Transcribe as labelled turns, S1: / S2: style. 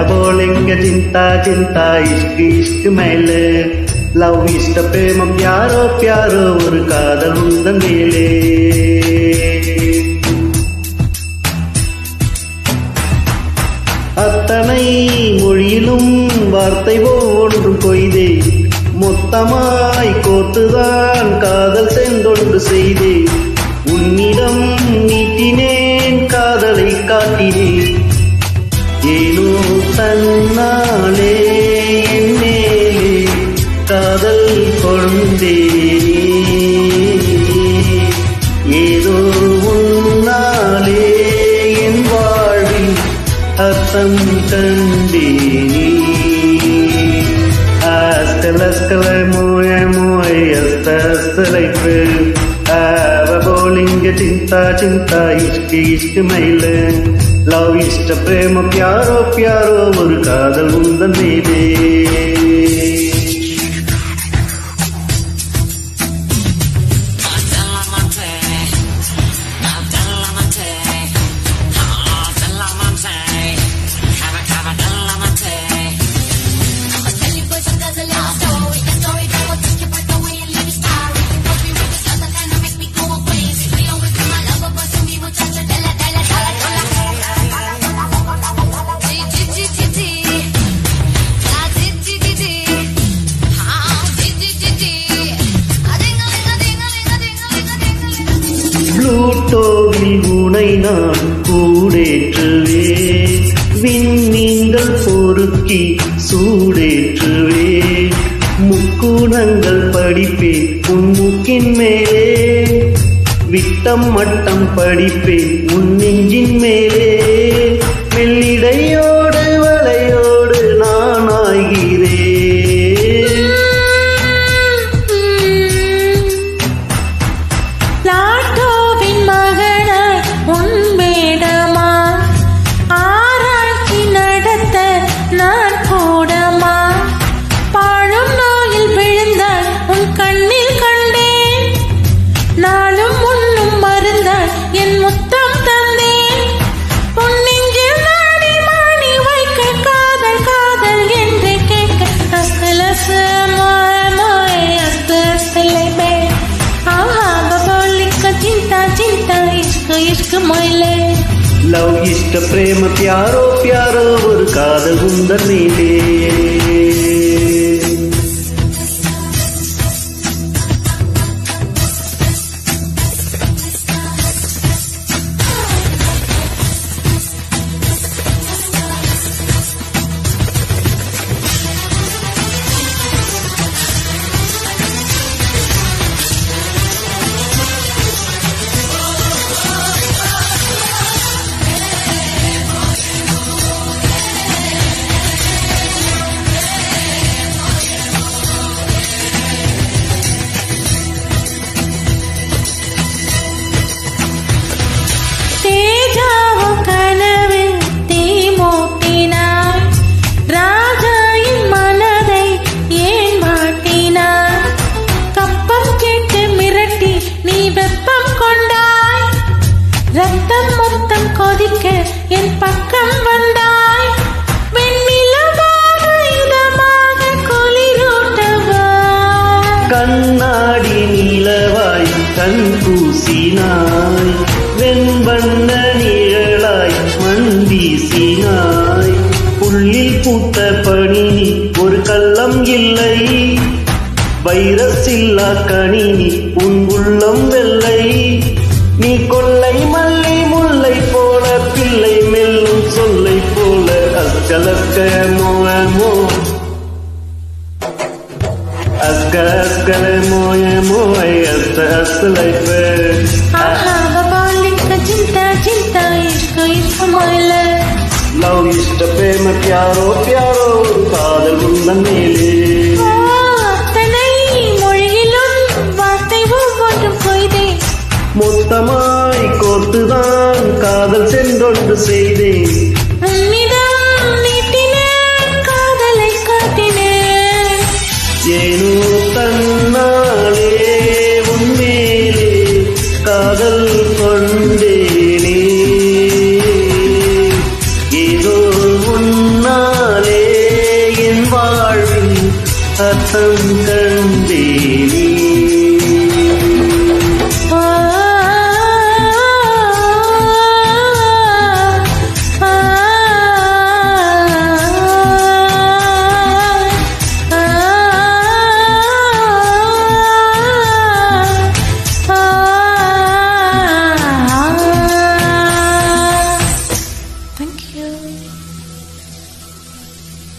S1: बोलेंगे चिंता चिंता इश्क इश्क மேலே லவ் இஷ்ட பிரேமம் யாரோ பியாரோ ஒரு காதல் உந்தன் மேலே அத்தனை மொழியிலும் வார்த்தை ஒவ்வொன்றும் கொய்தே மொத்தமாய் கோத்துதான் காதல் சென்றொன்று செய்தே உன்னிடம் நீட்டினேன் காதலை காட்டினேன் ஏனோ தன்னாலே என் மேலே காதல் கொண்டேனே ஏதோ உன்னாலே என் வாழ்வில் அர்த்தம் கண்டேனே அஸ்கல் அஸ்கல் மோய மோய அஸ்த அஸ்தலைப்பு बोलेंगे चिंता चिंता इश्क इश्क மேலே லவ் இஷ்ட பிரேமம் பியாரோ பியாரோ ஒரு காதல் உந்தன் மீதே ப்ளூட்டோவில் உனை நான் கூடேற்றுவேன் விண்மீன்கள் பொறுக்கி சூடேற்றுவேன் முக்குணங்கள் படிப்பேன் உன் மூக்கின் மேலே விட்டம் மட்டம் படிப்பேன் உன் நெஞ்சின் மேலே மெல்லிடையோடு வளையோடு நான் ஆகிறேன் லவ் இஷ்ட பிரேம பியாரோ பியாரோ ஒரு காதல் உந்தன் மேலே
S2: ரத்தம் மொத்தம் கொதிக்க என் பக்கம் வந்தாய் வெண்ணிலவாக இதமாக குளிரூட்டவா
S1: கண்ணாடி நீலவாய் கண் பூசினாய் வெண்பண்ண நிழலாய் மண் வீசினாய் புள்ளில் பூத்த பணினி ஒரு கள்ளம் இல்லை வைரஸ் இல்லா கணினி உன் உள்ளம் வெள்ளை நீ கொள்ளை மல்லி முல்லை போல பிள்ளை மெல்லும் சொல்லை போல அஸ்கலஸ்க மோய மோ அஸ்க அஸ்கல மோய மோய அஸ்த அஸ்லைப்பு
S2: चिंता चिंता इश्क इश्क மேலே
S1: லவ் இஷ்ட பிரேம பியாரோ பியாரோ ஒரு காதல் உந்தன் மேலே மொத்தமாய் கோர்த்துதான் காதல் சென்றொன்று செய்தேன்
S2: உன்னிடம் நீட்டினேன் காதலை காட்டினேன்
S1: ஏனோ தன்னாலே உன் மேலே காதல் கொண்ட முத்தம் கண்டேனே